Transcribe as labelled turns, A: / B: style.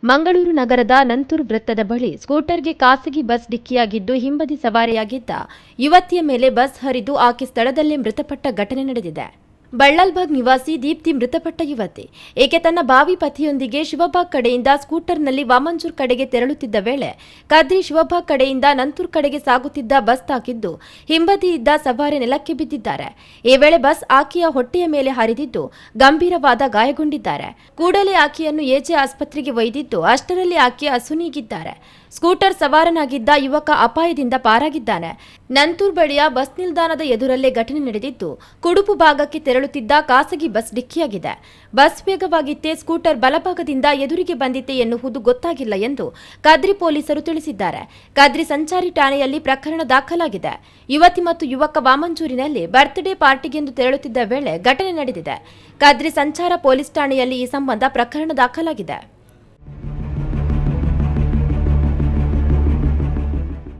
A: ಮಂಗಳೂರು ನಗರದ ನಂತೂರು ವೃತ್ತದ ಬಳಿ ಸ್ಕೂಟರ್ಗೆ ಖಾಸಗಿ ಬಸ್ ಡಿಕ್ಕಿಯಾಗಿದ್ದು ಹಿಂಬದಿ ಸವಾರಿಯಾಗಿದ್ದ ಯುವತಿಯ ಮೇಲೆ ಬಸ್ ಹರಿದು ಆಕೆ ಸ್ಥಳದಲ್ಲೇ ಮೃತಪಟ್ಟ ಘಟನೆ ನಡೆದಿದೆ. ಬಳ್ಳಾಲ್ಬಾಗ್ ನಿವಾಸಿ ದೀಪ್ತಿ ಮೃತಪಟ್ಟ ಯುವತಿ. ಈಕೆ ತನ್ನ ಭಾವಿ ಪತಿಯೊಂದಿಗೆ ಶಿವಬಾಗ್ ಕಡೆಯಿಂದ ಸ್ಕೂಟರ್ನಲ್ಲಿ ವಾಮಂಜೂರ್ ಕಡೆಗೆ ತೆರಳುತ್ತಿದ್ದ ವೇಳೆ ಕದ್ರಿ ಶಿವಬಾಗ್ ಕಡೆಯಿಂದ ನಂತೂರ್ ಕಡೆಗೆ ಸಾಗುತ್ತಿದ್ದ ಬಸ್ ತಾಕಿದ್ದು ಹಿಂಬದಿ ಇದ್ದ ಸವಾರಿ ನೆಲಕ್ಕೆ ಬಿದ್ದಿದ್ದಾರೆ. ಈ ವೇಳೆ ಬಸ್ ಆಕೆಯ ಹೊಟ್ಟೆಯ ಮೇಲೆ ಹರಿದಿದ್ದು ಗಂಭೀರವಾದ ಗಾಯಗೊಂಡಿದ್ದಾರೆ. ಕೂಡಲೇ ಆಕೆಯನ್ನು ಎಜೆ ಆಸ್ಪತ್ರೆಗೆ ಒಯ್ದಿದ್ದು ಅಷ್ಟರಲ್ಲಿ ಆಕೆ ಅಸುನೀಗಿದ್ದಾರೆ. ಸ್ಕೂಟರ್ ಸವಾರನಾಗಿದ್ದ ಯುವಕ ಅಪಾಯದಿಂದ ಪಾರಾಗಿದ್ದಾನೆ. ನಂತೂರ್ ಬಳಿಯ ಬಸ್ ನಿಲ್ದಾಣದ ಎದುರಲ್ಲೇ ಘಟನೆ ನಡೆದಿದ್ದು ಕುಡುಪು ಭಾಗಕ್ಕೆ ತೆರಳುತ್ತಿದ್ದ ಖಾಸಗಿ ಬಸ್ ಡಿಕ್ಕಿಯಾಗಿದೆ. ಬಸ್ ವೇಗವಾಗಿತ್ತೇ ಸ್ಕೂಟರ್ ಬಲಭಾಗದಿಂದ ಎದುರಿಗೆ ಬಂದಿತ್ತೆ ಎನ್ನುವುದು ಗೊತ್ತಾಗಿಲ್ಲ ಎಂದು ಕದ್ರಿ ಪೊಲೀಸರು ತಿಳಿಸಿದ್ದಾರೆ. ಕದ್ರಿ ಸಂಚಾರಿ ಠಾಣೆಯಲ್ಲಿ ಪ್ರಕರಣ ದಾಖಲಾಗಿದೆ. ಯುವತಿ ಮತ್ತು ಯುವಕ ವಾಮಂಜೂರಿನಲ್ಲಿ ಬರ್ತ್ಡೇ ಪಾರ್ಟಿಗೆಂದು ತೆರಳುತ್ತಿದ್ದ ವೇಳೆ ಘಟನೆ ನಡೆದಿದೆ. ಕದ್ರಿ ಸಂಚಾರ ಪೊಲೀಸ್ ಠಾಣೆಯಲ್ಲಿ ಈ ಸಂಬಂಧ ಪ್ರಕರಣ ದಾಖಲಾಗಿದೆ.